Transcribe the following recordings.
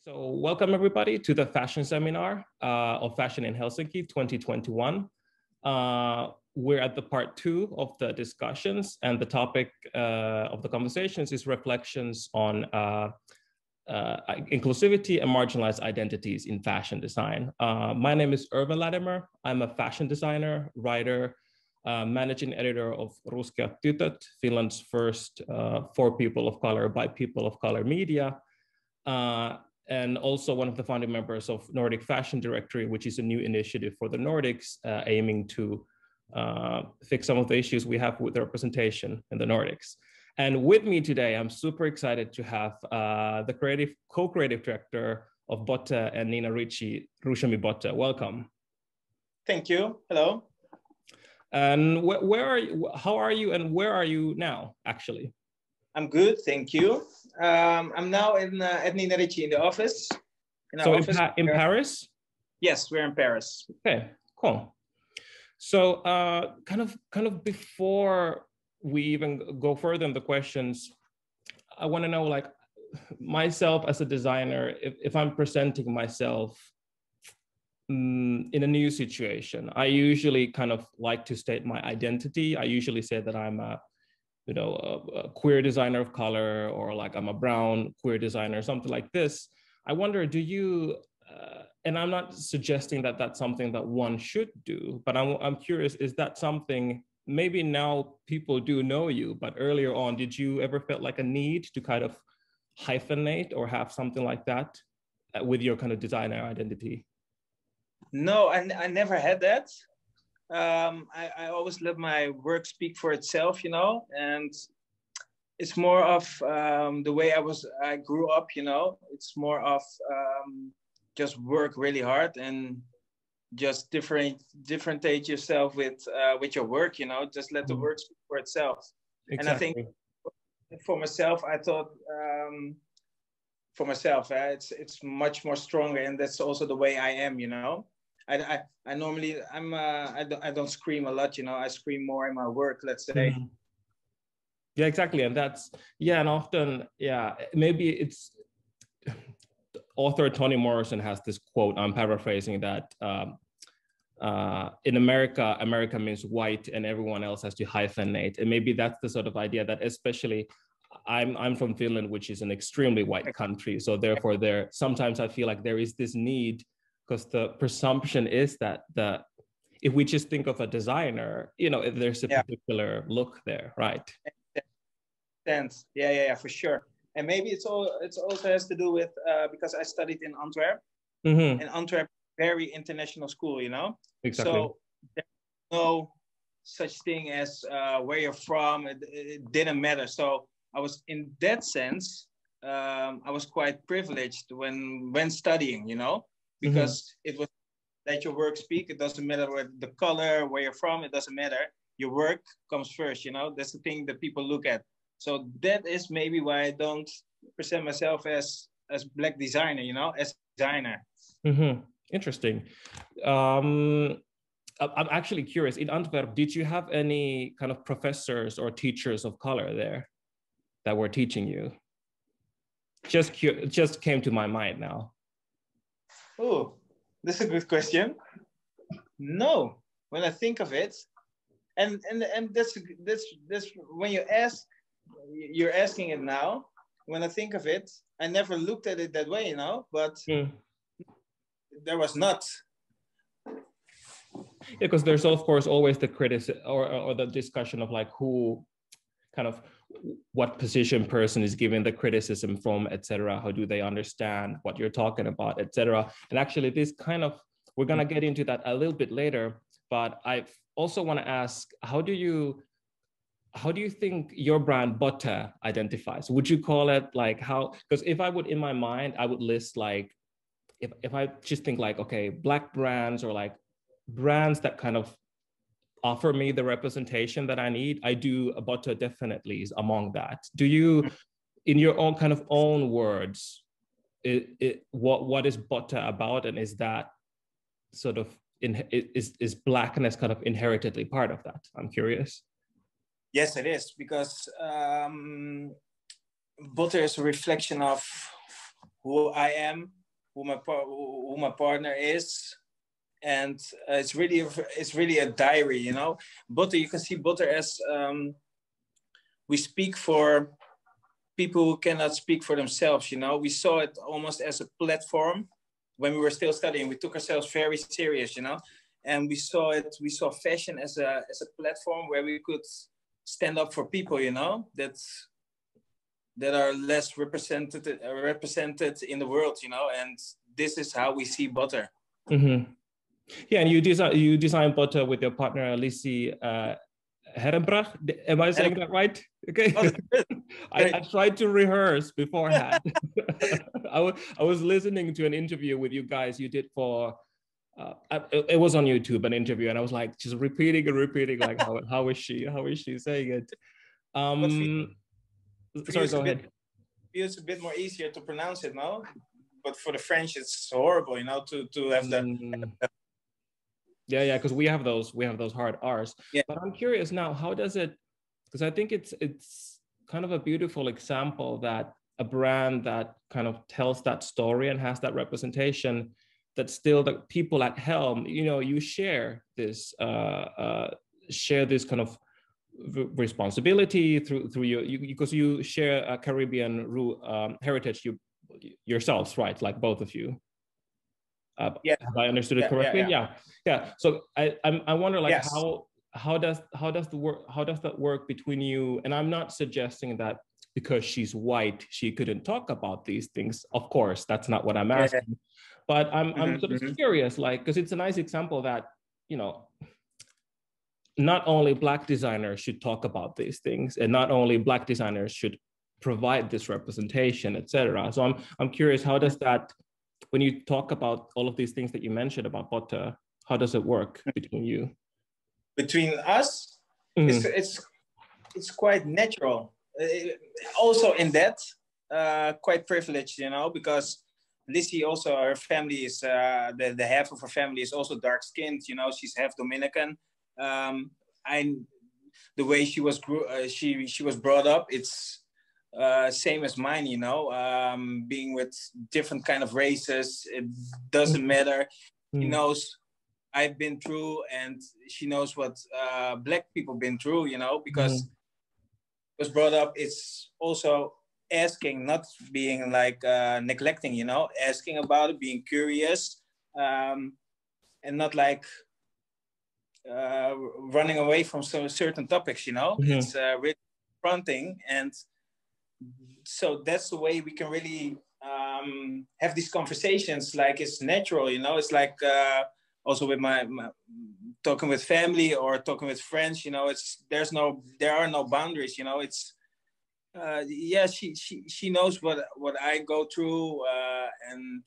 So welcome everybody to the fashion seminar of Fashion in Helsinki 2021. We're at the part 2 of the discussions, and the topic of the conversations is reflections on inclusivity and marginalized identities in fashion design. My name is Ervin Latimer. I'm a fashion designer, writer, managing editor of Ruskeat Tytöt, Finland's first for people of color, by people of color media, and also one of the founding members of Nordic Fashion Directory, which is a new initiative for the Nordics aiming to fix some of the issues we have with the representation in the Nordics. And with me today, I'm super excited to have the co-creative director of Botte and Nina Ricci, Rushemy Botte. Welcome. Thank you. Hello. And where are you? How are you? And where are you now, actually? I'm good, thank you. I'm now at Nina Ricci in the office. In Paris? Yes, we're in Paris. Okay, cool. So kind of before we even go further in the questions, I want to know, like, myself as a designer, if I'm presenting myself in a new situation, I usually kind of like to state my identity. I usually say that I'm a queer designer of color, or like I'm a brown queer designer, something like this. I wonder, do you, and I'm not suggesting that that's something that one should do, but I'm curious, is that something, maybe now people do know you, but earlier on, did you ever felt like a need to kind of hyphenate or have something like that with your kind of designer identity? No, I never had that. I always let my work speak for itself, and it's more of the way I grew up, it's more of just work really hard and just differentiate yourself with your work, just let the work speak for itself. Exactly. And I think for myself, I thought it's much more stronger, and that's also the way I am, I normally I don't scream a lot, I scream more in my work, let's say. Mm-hmm. Yeah, exactly. And that's, and often, maybe it's author Toni Morrison has this quote, I'm paraphrasing, that in America means white and everyone else has to hyphenate. And maybe that's the sort of idea that, especially I'm from Finland, which is an extremely white country. So therefore sometimes I feel like there is this need, because the presumption is that if we just think of a designer, there's a particular look there, right? Sense. Yeah, for sure. And maybe it also has to do with because I studied in Antwerp, and Antwerp, very international school, Exactly. So there's no such thing as where you're from. It didn't matter. So I was, in that sense, I was quite privileged when studying, because it was let your work speak. It doesn't matter the color, where you're from. It doesn't matter. Your work comes first. That's the thing that people look at. So that is maybe why I don't present myself as Black designer, as designer. Interesting. I'm actually curious. In Antwerp, did you have any kind of professors or teachers of color there that were teaching you? Just came to my mind now. Oh, that's a good question. No, when I think of it, and that's when you're asking it now. When I think of it, I never looked at it that way, but there was not. Yeah, because there's of course always the criticism or the discussion of like who kind of what position person is given the criticism from, etc. How do they understand what you're talking about, etc. And actually this kind of, we're going to get into that a little bit later, but I also want to ask, how do you think your brand Botte identifies? Would you call it like how, because if I would, in my mind, I would list like, if I just think like, okay, Black brands or like brands that kind of offer me the representation that I need, I do, Botte definitely is among that. Do you, in your own kind of own words, what is Botte about, and is that sort of, is Blackness kind of inheritedly part of that? I'm curious. Yes, it is, because Botte is a reflection of who I am, who my partner is, and it's really a diary, you know. Butter, you can see butter as we speak for people who cannot speak for themselves, you know. We saw it almost as a platform when we were still studying. We took ourselves very serious, you know, and we saw fashion as a platform where we could stand up for people, you know, that are less represented in the world, you know, and this is how we see butter. Mm-hmm. Yeah, and you design butter with your partner Lizzie Herrenbrach. Am I saying that right? Okay. Oh, I tried to rehearse beforehand. I was listening to an interview with you guys you did for it was on YouTube, an interview, and I was like just repeating and repeating, like how is she saying it? Sorry, go ahead. It's a bit more easier to pronounce it now, but for the French it's horrible, you know, to have the yeah, because we have those hard R's. Yeah. But I'm curious now, how does it, because I think it's kind of a beautiful example that a brand that kind of tells that story and has that representation, that still the people at helm, you know, you share this kind of responsibility through you because you share a Caribbean heritage yourselves, right? Like both of you. Yeah. Have I understood it correctly? Yeah. So I wonder, like, yes. how does that work between you? And I'm not suggesting that because she's white she couldn't talk about these things. Of course, that's not what I'm asking. Yeah. But I'm sort of curious, like, because it's a nice example that, you know, not only Black designers should talk about these things, and not only Black designers should provide this representation, etc. So I'm curious, how does that, when you talk about all of these things that you mentioned about butter, how does it work between you? Between us, it's quite natural. Also in that, quite privileged, you know, because Lizzie also, her family is, the half of her family is also dark skinned, you know, she's half Dominican. The way she was brought up, it's same as mine, you know, being with different kind of races, it doesn't matter. She knows I've been through, and she knows what Black people been through, you know, because was brought up, it's also asking, not being like neglecting, you know, asking about it, being curious, and not like running away from some certain topics, you know. It's really confronting, and so that's the way we can really have these conversations, like it's natural, you know. It's like also with my talking with family or talking with friends, you know, there are no boundaries, you know. It's yeah, she knows what I go through, and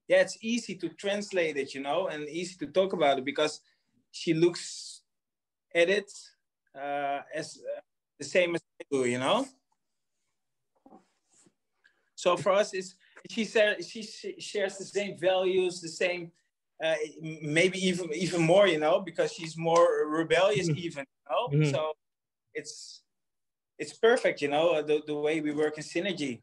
yeah, it's easy to translate it, you know, and easy to talk about it because she looks at it as the same as I do, you know. So for us, she shares the same values, the same, maybe even more, you know, because she's more rebellious, even, you know. So it's perfect, you know, the way we work in synergy.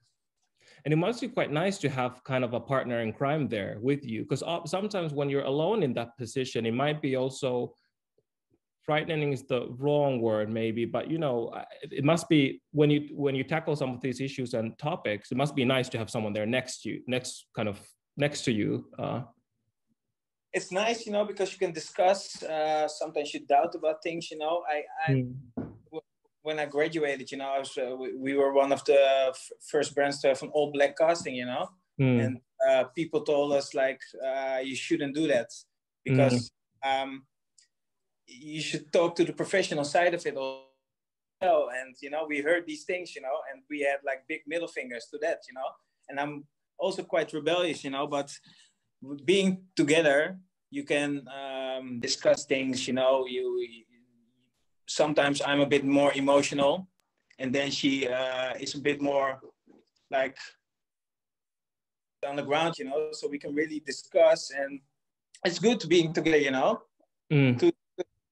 And it must be quite nice to have kind of a partner in crime there with you, because sometimes when you're alone in that position, it might be also frightening is the wrong word maybe, but you know, it must be when you tackle some of these issues and topics, it must be nice to have someone there next to you. It's nice, you know, because you can discuss. Sometimes you doubt about things, you know. When I graduated, you know, we were one of the first brands to have an all Black casting, you know, and people told us like you shouldn't do that because you should talk to the professional side of it all. And you know, we heard these things, you know, and we had like big middle fingers to that, you know. And I'm also quite rebellious, you know, but being together, you can discuss things, you know. Sometimes I'm a bit more emotional, and then she is a bit more like on the ground, you know, so we can really discuss, and it's good to being together, you know,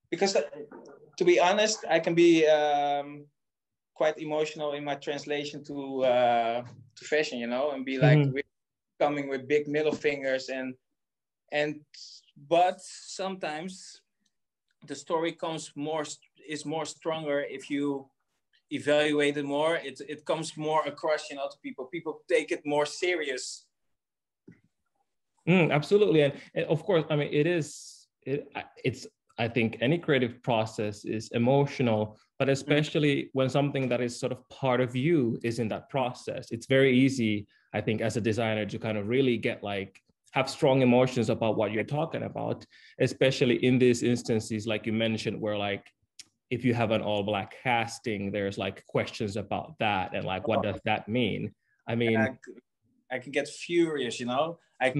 because to be honest, I can be quite emotional in my translation to fashion, you know, and be like, coming with big middle fingers, but sometimes the story is more stronger if you evaluate it more. It comes more across, you know, to people. People take it more serious. Absolutely, and of course, I mean, it's I think any creative process is emotional, but especially when something that is sort of part of you is in that process, it's very easy, I think, as a designer to kind of really get like have strong emotions about what you're talking about, especially in these instances, like you mentioned, where like if you have an all black casting, there's like questions about that and like what does that mean? I mean, I can get furious, you know. At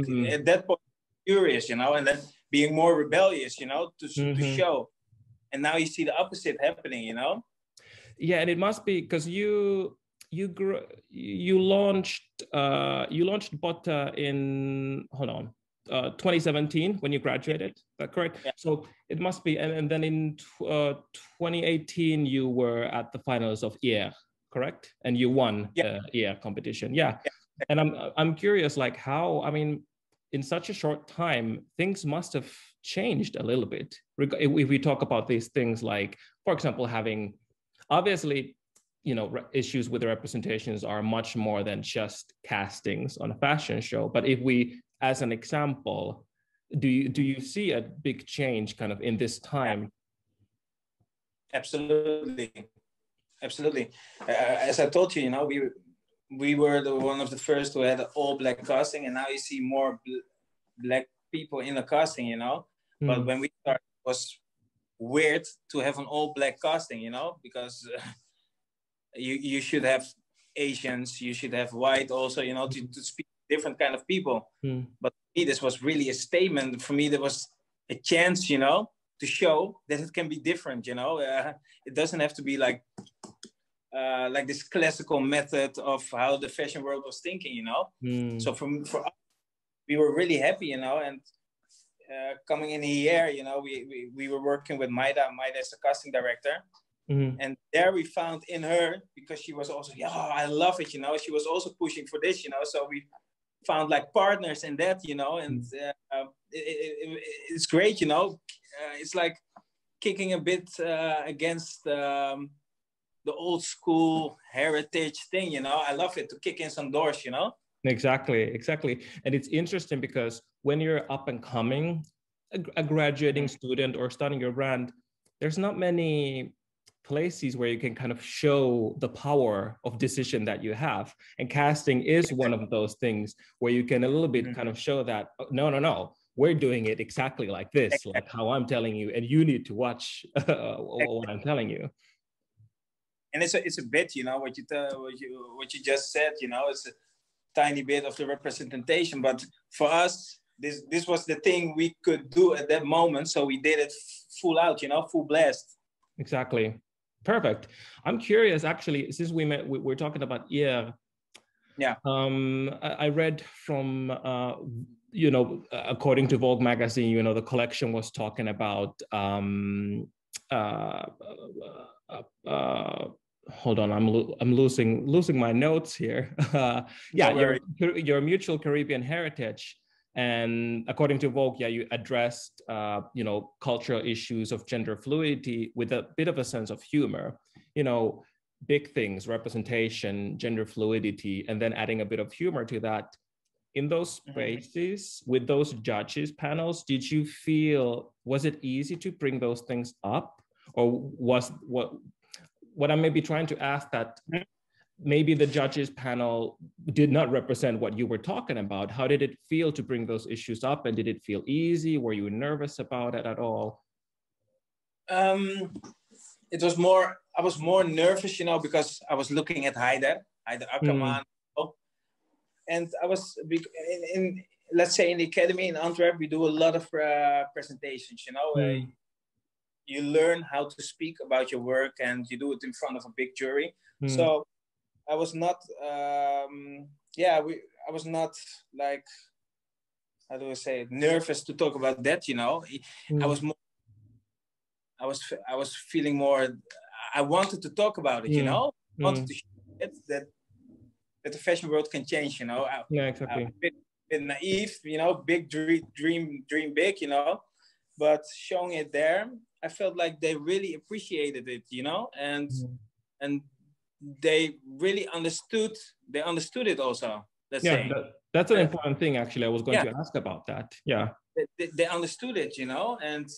that point, furious, you know, and then being more rebellious, you know, to show. And now you see the opposite happening, you know. Yeah, and it must be because you launched Botta in 2017 when you graduated. Is that correct? Yeah. So it must be, and then in 2018 you were at the finals of ER, correct? And you won the ER competition. Yeah. And I'm curious, like how, I mean, in such a short time, things must have changed a little bit. If we talk about these things, like, for example, having, obviously, you know, issues with the representations are much more than just castings on a fashion show. But if we, as an example, do you see a big change kind of in this time? Absolutely. Absolutely. As I told you, you know, we were one of the first who had an all black casting, and now you see more black people in the casting, you know. But when we started, it was weird to have an all black casting, you know, because you should have Asians, you should have white also, you know, to speak different kind of people. But for me, this was really a statement. For me, there was a chance, you know, to show that it can be different, you know. It doesn't have to be like this classical method of how the fashion world was thinking, you know. So for us, we were really happy, you know, and coming in here, you know, we were working with Maida as a casting director. And there we found in her, because she was also, I love it, you know, she was also pushing for this, you know, so we found like partners in that, you know, and it's great, you know. It's like kicking a bit against the old school heritage thing, you know. I love it, to kick in some doors, you know. Exactly. And it's interesting because when you're up and coming, a graduating student or starting your brand, there's not many places where you can kind of show the power of decision that you have. And casting is one of those things where you can a little bit kind of show that, no, we're doing it exactly like this, like how I'm telling you, and you need to watch what I'm telling you. And it's a bit, you know, what you just said, you know, it's a tiny bit of the representation, but for us, this was the thing we could do at that moment, so we did it full out, you know, full blast. Exactly. Perfect. I'm curious, actually, since we're talking about ER. Yeah. I read from you know, according to Vogue magazine, you know, the collection was talking about hold on, I'm losing my notes here. Your mutual Caribbean heritage. And according to Vogue, you addressed, you know, cultural issues of gender fluidity with a bit of a sense of humor, you know, big things, representation, gender fluidity, and then adding a bit of humor to that. In those spaces, with those judges panels, did you feel, was it easy to bring those things up? Or was what I may be trying to ask that maybe the judges panel did not represent what you were talking about. How did it feel to bring those issues up? And did it feel easy? Were you nervous about it at all? It was more, I was more nervous, you know, because I was looking at Haider Ackerman. And I was, in let's say in the academy in Antwerp, we do a lot of presentations, you know. You learn how to speak about your work, and you do it in front of a big jury. So I was not, I was not like, how do I say it, nervous to talk about that, you know. I was more, I was feeling more, I wanted to talk about it, you know. I wanted to show it, that the fashion world can change, you know. Yeah, exactly. bit naive, you know, big dream big, you know, but showing it there, I felt like they really appreciated it, you know, and they really understood. They understood it also. Let's Yeah, say that's an important thing. Actually, I was going yeah, to ask about that. Yeah. they understood it, you know, and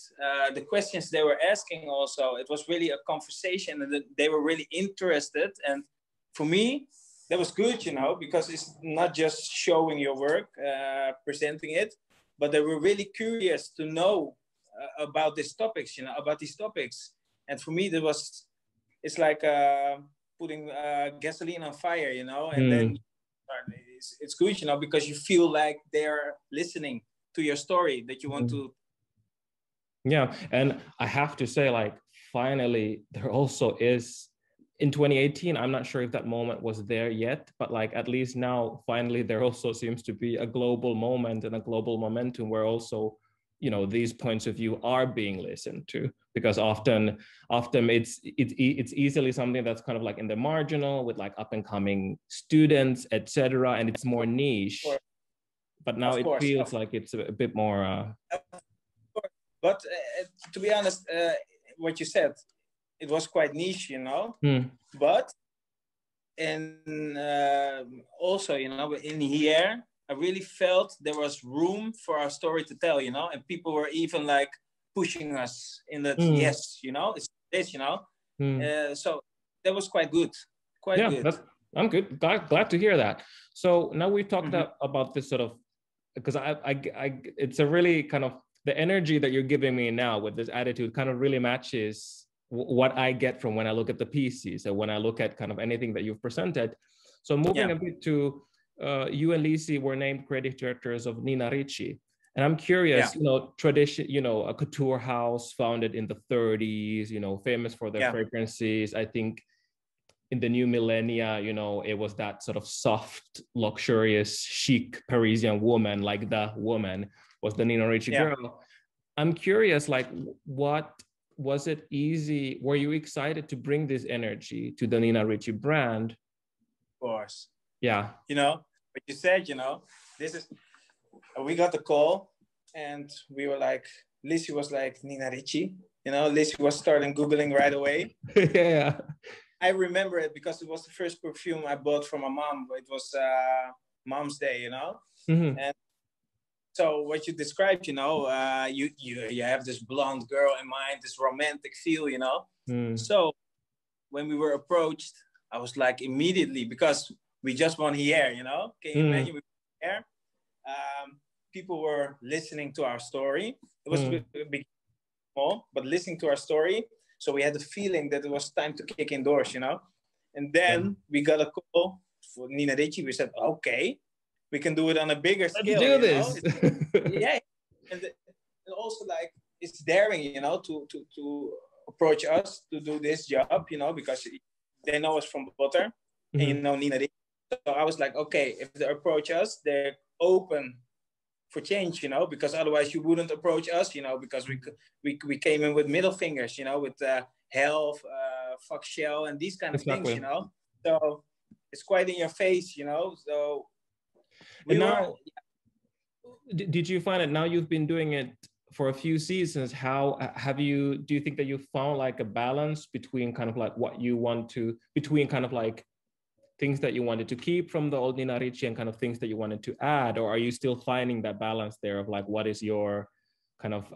the questions they were asking also, it was really a conversation, and they were really interested. And for me, that was good, you know, because it's not just showing your work, presenting it, but they were really curious to know about these topics, you know, about these topics. And for me, it's like putting gasoline on fire, you know, and then it's good, you know, because you feel like they're listening to your story that you want to. Yeah, and I have to say, like, finally, there also is in 2018. I'm not sure if that moment was there yet, but like at least now, finally, there also seems to be a global moment and a global momentum where also, you know, these points of view are being listened to, because often it's easily something that's kind of like in the marginal with like up and coming students, etc., and it's more niche. But now it feels like it's a bit more. But to be honest, what you said, it was quite niche, you know. But and also, you know, in here, I really felt there was room for our story to tell, you know, and people were even like pushing us in that. Yes, you know, it's this, you know. So that was quite good. Quite good. I'm good. Glad to hear that. So now we've talked about this sort of, because it's a really kind of, the energy that you're giving me now with this attitude kind of really matches what I get from when I look at the pieces and when I look at kind of anything that you've presented. So moving a bit to, you and Lisi were named creative directors of Nina Ricci. And I'm curious, you know, tradition, you know, a couture house founded in the 30s, you know, famous for their fragrances. I think in the new millennia, you know, it was that sort of soft, luxurious, chic Parisian woman, like the woman was the Nina Ricci girl. I'm curious, like, what was it easy? Were you excited to bring this energy to the Nina Ricci brand? Of course. Yeah. You know, what you said, you know, we got the call and we were like, Lisi was like, Nina Ricci, you know, Lisi was starting Googling right away. Yeah. I remember it because it was the first perfume I bought from my mom. It was Mom's Day, you know. And so what you described, you know, you have this blonde girl in mind, this romantic feel, you know. So when we were approached, I was like immediately, because we just won here, you know. Can you imagine? We were here. People were listening to our story. It was a bit small, but listening to our story. So we had the feeling that it was time to kick indoors, you know. And then we got a call for Nina Ricci. We said, okay, we can do it on a bigger scale. Let's do this. Yeah. And also, like, it's daring, you know, to approach us to do this job, you know, because they know us from Butter and, you know, Nina Ricci. So I was like, okay, if they approach us, they're open for change, you know, because otherwise you wouldn't approach us, you know, because we came in with middle fingers, you know, with health, fuck shell, and these kind of things, you know. So it's quite in your face, you know. So did you find it, now you've been doing it for a few seasons, how do you think that you found like a balance between kind of like what you want to, between kind of like things that you wanted to keep from the old Nina Ricci and kind of things that you wanted to add, or are you still finding that balance there of like, what is your kind of,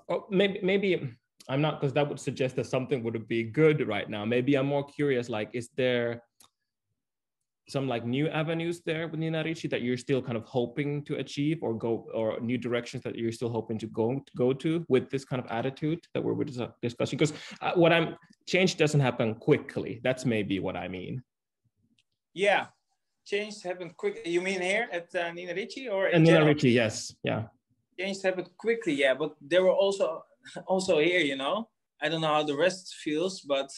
or maybe I'm not, because that would suggest that something would be good right now. Maybe I'm more curious, like, is there some like new avenues there with Nina Ricci that you're still kind of hoping to achieve or go, or new directions that you're still hoping to go to with this kind of attitude that we're discussing? Because change doesn't happen quickly. That's maybe what I mean. Yeah, change happened quick. You mean here at Nina Ricci or in general? Nina Ricci, yes, yeah. Change happened quickly, yeah. But there were also here, you know. I don't know how the rest feels, but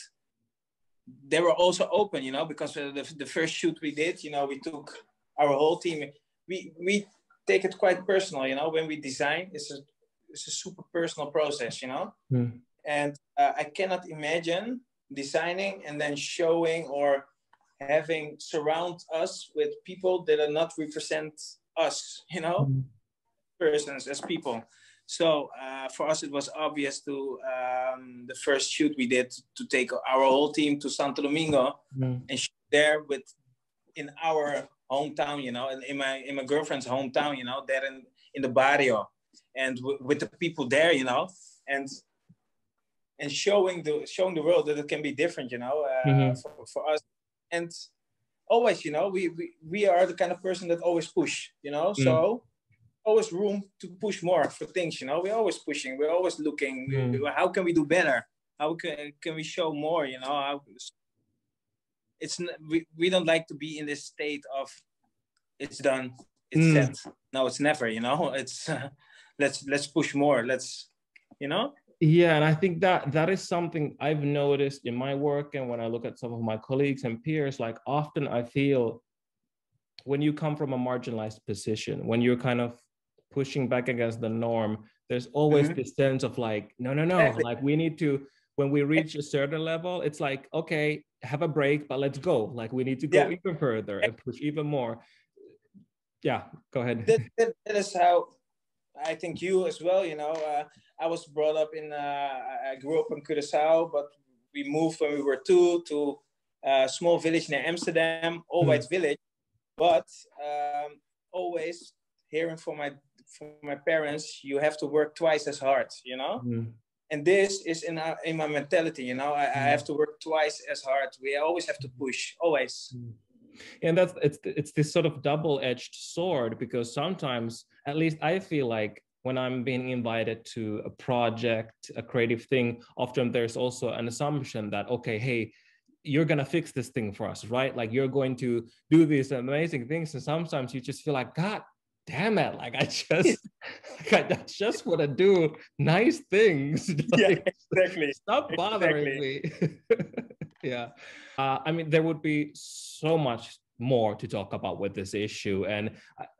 they were also open, you know, because the first shoot we did, you know, we took our whole team. We take it quite personal, you know. When we design, it's a super personal process, you know. And I cannot imagine designing and then showing or having surround us with people that are not represent us, persons as people. So for us, it was obvious to the first shoot we did to take our whole team to Santo Domingo and shoot there in our hometown, and in my girlfriend's hometown, there in the barrio, and with the people there, and showing the world that it can be different, for us. And always, we are the kind of person that always push, so always room to push more for things, we're always pushing, we're always looking, how can we do better, how can we show more, we don't like to be in this state of it's done, it's set. No, it's never, it's let's push more, Yeah, and I think that is something I've noticed in my work, and when I look at some of my colleagues and peers, like often I feel when you come from a marginalized position, when you're kind of pushing back against the norm, there's always this sense of like, no, exactly. Like we need to, when we reach a certain level, it's like, okay, have a break, but let's go. Like we need to go even further and push even more. Yeah, go ahead. That is how I think you as well, I was brought up I grew up in Curaçao, but we moved when we were 2 to a small village near Amsterdam, all white village, but always hearing from my parents, you have to work twice as hard, and this is in my mentality, I have to work twice as hard. We always have to push, always. And it's this sort of double-edged sword, because sometimes, at least I feel like when I'm being invited to a project, a creative thing, often there's also an assumption that, okay, hey, you're going to fix this thing for us, right? Like you're going to do these amazing things. And sometimes you just feel like, God damn it, like I just want to do nice things. Like, yeah, exactly. Stop bothering me. Yeah. I mean, there would be so much more to talk about with this issue. And,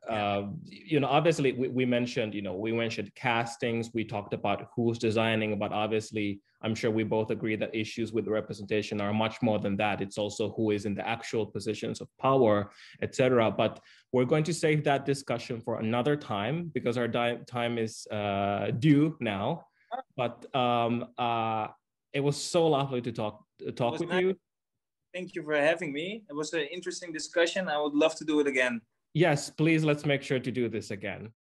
obviously we mentioned, we mentioned castings, we talked about who's designing, but obviously I'm sure we both agree that issues with representation are much more than that. It's also who is in the actual positions of power, etc. But we're going to save that discussion for another time, because our time is due now. But it was so lovely to talk with you. Thank you for having me. It was an interesting discussion. I would love to do it again. Yes, please, let's make sure to do this again.